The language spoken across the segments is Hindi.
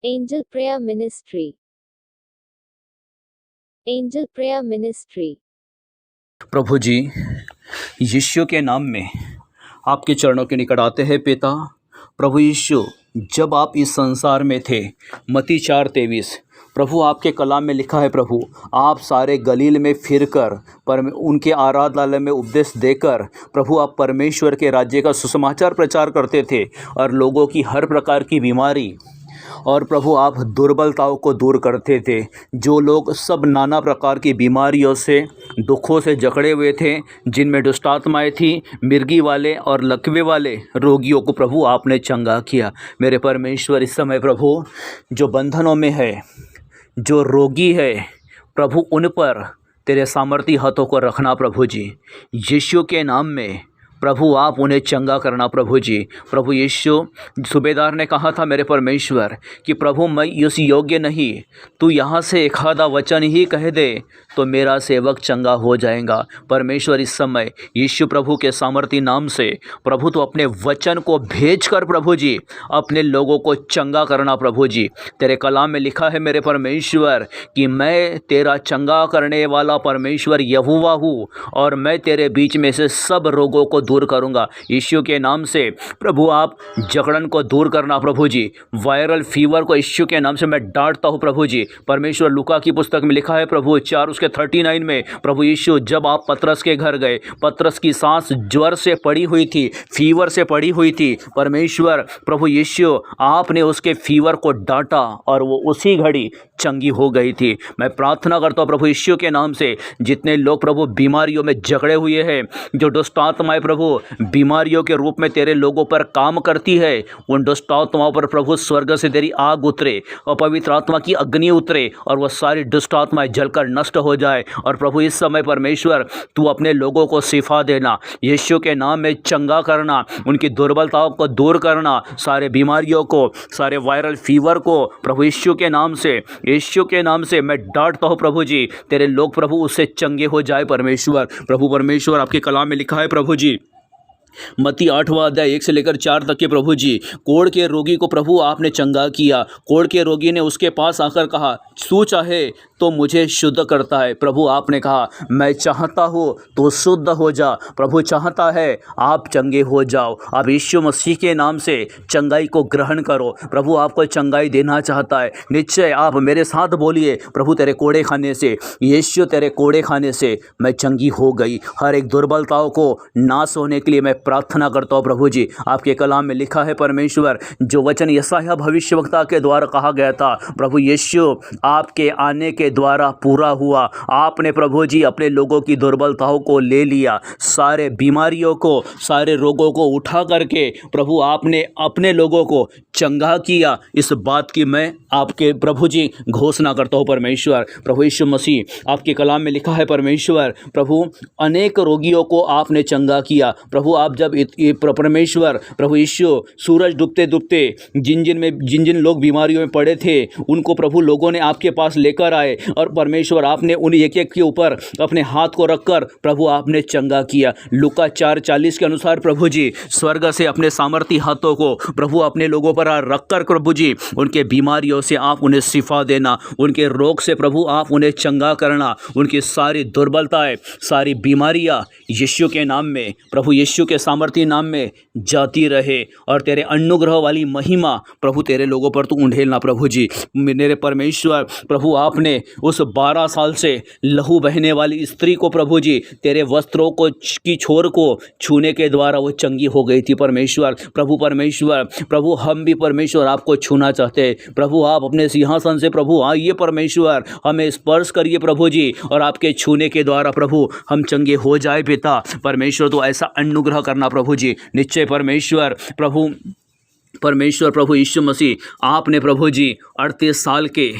Angel Prayer Ministry. Angel Prayer Ministry. प्रभु जी, यीशु के नाम में आपके चरणों के निकट आते हैं पिता। प्रभु यीशु, जब आप इस संसार में थे, मत्ती 4:23, प्रभु आपके कलाम में लिखा है प्रभु, आप सारे गलील में फिरकर उनके आराधनालय में उपदेश देकर प्रभु आप परमेश्वर के राज्य का सुसमाचार प्रचार करते थे और लोगों की हर प्रकार की बीमारी और प्रभु आप दुर्बलताओं को दूर करते थे। जो लोग सब नाना प्रकार की बीमारियों से, दुखों से जकड़े हुए थे, जिनमें दुष्ट आत्माएं थी, मिर्गी वाले और लकवे वाले रोगियों को प्रभु आपने चंगा किया। मेरे परमेश्वर, इस समय प्रभु जो बंधनों में है, जो रोगी है, प्रभु उन पर तेरे सामर्थी हाथों को रखना प्रभु जी। यीशु के नाम में प्रभु आप उन्हें चंगा करना प्रभु जी। प्रभु यीशु, सूबेदार ने कहा था मेरे परमेश्वर कि प्रभु मैं इस योग्य नहीं, तू यहाँ से एक आधा वचन ही कह दे तो मेरा सेवक चंगा हो जाएगा। परमेश्वर, इस समय यीशु प्रभु के सामर्थी नाम से प्रभु तो अपने वचन को भेज कर प्रभु जी अपने लोगों को चंगा करना प्रभु जी। तेरे कलाम में लिखा है मेरे परमेश्वर कि मैं तेरा चंगा करने वाला परमेश्वर यहोवा हूँ और मैं तेरे बीच में से सब रोगों को दूर करूंगा। यीशु के नाम से प्रभु आप जकड़न को दूर करना प्रभु जी। वायरल फीवर को यीशु के नाम से मैं डांटता हूँ प्रभु जी। परमेश्वर, लूका की पुस्तक में लिखा है प्रभु 4:39 में, प्रभु यीशु जब आप पतरस के घर गए, पतरस की सांस ज्वर से पड़ी हुई थी, फीवर से पड़ी हुई थी। परमेश्वर प्रभु यीशु आपने उसके फीवर को डांटा और वो उसी घड़ी चंगी हो गई थी। मैं प्रार्थना करता हूँ प्रभु यीशु के नाम से, जितने लोग प्रभु बीमारियों में जकड़े हुए हैं, जो दुष्ट आत्माएं प्रभु बीमारियों के रूप में तेरे लोगों पर काम करती है, उन दुष्ट आत्माओं पर प्रभु स्वर्ग से तेरी आग उतरे और पवित्र आत्मा की अग्नि उतरे और वह सारी दुष्ट आत्माएं जलकर नष्ट हो जाए। और प्रभु इस समय परमेश्वर तू अपने लोगों को शिफा देना, यीशु के नाम में चंगा करना, उनकी दुर्बलताओं को दूर करना, सारे बीमारियों को, सारे वायरल फीवर को प्रभु यीशु के नाम से मैं डांटता हूँ प्रभु जी। तेरे लोग प्रभु उससे चंगे हो जाए परमेश्वर। प्रभु परमेश्वर, आपके कलाम में लिखा है प्रभु जी, मत्ती 8वां अध्याय 1 से लेकर 4 तक के प्रभु जी, कोढ़ के रोगी को प्रभु आपने चंगा किया। कोढ़ के रोगी ने उसके पास आकर कहा, तू चाहे तो मुझे शुद्ध करता है। प्रभु आपने कहा, मैं चाहता हूँ तो शुद्ध हो जा। प्रभु चाहता है आप चंगे हो जाओ। आप यीशु मसीह के नाम से चंगाई को ग्रहण करो। प्रभु आपको चंगाई देना चाहता है। निश्चय आप मेरे साथ बोलिए, प्रभु तेरे कोड़े खाने से, यीशु तेरे कोड़े खाने से मैं चंगी हो गई। हर एक दुर्बलताओं को नाश होने के लिए मैं प्रार्थना करता हूँ प्रभु जी। आपके कलाम में लिखा है परमेश्वर, जो वचन यशायाह भविष्यवक्ता के द्वारा कहा गया था, प्रभु यीशु आपके आने के द्वारा पूरा हुआ। आपने प्रभु जी अपने लोगों की दुर्बलताओं को ले लिया, सारे बीमारियों को, सारे रोगों को उठा करके प्रभु आपने अपने लोगों को चंगा किया। इस बात की मैं आपके प्रभु जी घोषणा करता हूँ परमेश्वर। प्रभु यीशु मसीह, आपके कलाम में लिखा है परमेश्वर, प्रभु अनेक रोगियों को आपने चंगा किया। प्रभु आप जब परमेश्वर प्रभु यीशु सूरज डूबते डूबते जिन जिन लोग बीमारियों में पड़े थे, उनको प्रभु लोगों ने आपके पास लेकर आए और परमेश्वर आपने उन एक एक के ऊपर अपने हाथ को रखकर प्रभु आपने चंगा किया। लूका 4:40 के अनुसार प्रभु जी स्वर्ग से अपने सामर्थी हाथों को प्रभु अपने लोगों पर रखकर प्रभु जी उनके बीमारियों से आप उन्हें शिफा देना, उनके रोग से प्रभु आप उन्हें चंगा करना, उनकी सारी दुर्बलताएं, सारी बीमारियां यीशु के नाम में, प्रभु यीशु के सामर्थी नाम में जाती रहे और तेरे अनुग्रह वाली महिमा प्रभु तेरे लोगों पर तू उंडेलना प्रभु जी। मेरे परमेश्वर प्रभु आपने उस 12 साल से लहू बहने वाली स्त्री को प्रभु जी तेरे वस्त्रों को की छोर को छूने के द्वारा वो चंगी हो गई थी परमेश्वर। प्रभु परमेश्वर, प्रभु हम भी परमेश्वर आपको छूना चाहते हैं। प्रभु आप अपने सिंहासन से प्रभु आइए परमेश्वर, हमें स्पर्श करिए प्रभु जी और आपके छूने के द्वारा प्रभु हम चंगे हो जाए पिता। परमेश्वर तो ऐसा अनुग्रह करना प्रभु जी। निश्चय परमेश्वर प्रभु यीशु मसीह, आपने प्रभु जी 38 साल के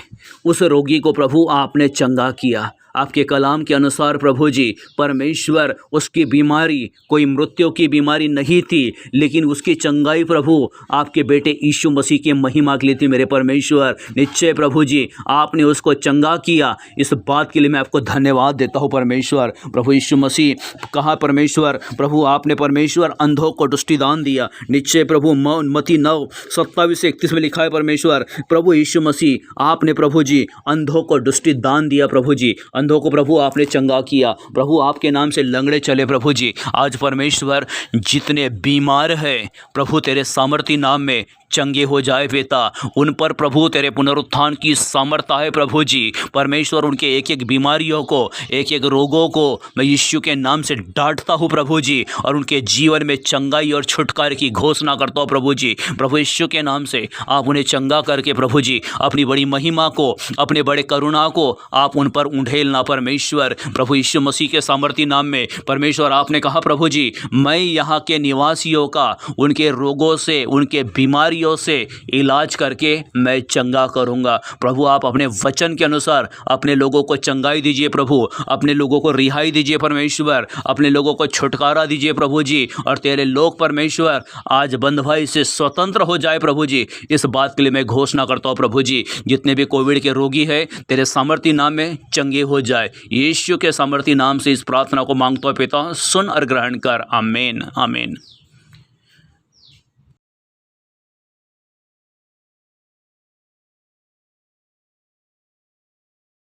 उस रोगी को प्रभु आपने चंगा किया। आपके कलाम के अनुसार प्रभु जी परमेश्वर उसकी बीमारी कोई मृत्यु की बीमारी नहीं थी, लेकिन उसकी चंगाई प्रभु आपके बेटे यीशु मसीह की महिमा के लिए थी। मेरे परमेश्वर निश्चय प्रभु जी आपने उसको चंगा किया, इस बात के लिए मैं आपको धन्यवाद देता हूँ परमेश्वर। प्रभु यीशु मसीह कहा परमेश्वर प्रभु आपने परमेश्वर अंधों को दृष्टिदान दिया। निश्चय प्रभु मत्ती 9:27-31 में लिखा है परमेश्वर प्रभु यीशु मसीह आपने प्रभु जी अंधों को दृष्टिदान दिया। प्रभु जी अंधों को प्रभु आपने चंगा किया। प्रभु आपके नाम से लंगड़े चले। प्रभु जी आज परमेश्वर जितने बीमार हैं प्रभु तेरे सामर्थी नाम में चंगे हो जाए पिता। उन पर प्रभु तेरे पुनरुत्थान की सामर्थ्य है प्रभु जी। परमेश्वर उनके एक एक बीमारियों को एक एक रोगों को मैं यीशु के नाम से डांटता हूँ प्रभु जी, और उनके जीवन में चंगाई और छुटकारे की घोषणा करता हूँ प्रभु जी। प्रभु यीशु के नाम से आप उन्हें चंगा करके प्रभु जी अपनी बड़ी महिमा को अपने बड़े करुणा को आप उन पर उंडेलना परमेश्वर। प्रभु यीशु मसीह के सामर्थी नाम में परमेश्वर आपने कहा प्रभु जी मैं यहाँ के निवासियों का उनके रोगों से उनके बीमारियों से इलाज करके मैं चंगा करूंगा। प्रभु आप अपने वचन के अनुसार अपने लोगों को चंगाई दीजिए प्रभु, अपने लोगों को रिहाई दीजिए परमेश्वर, अपने लोगों को छुटकारा दीजिए प्रभु जी, और तेरे लोग परमेश्वर आज बंधुआई से स्वतंत्र हो जाए प्रभु जी। इस बात के लिए मैं घोषणा करता हूँ प्रभु जी जितने भी कोविड के रोगी हैं तेरे सामर्थी नाम में चंगे हो जाए। यीशु के सामर्थी नाम से इस प्रार्थना को मांगता हूँ पिता, सुन और ग्रहण कर। आमीन आमीन।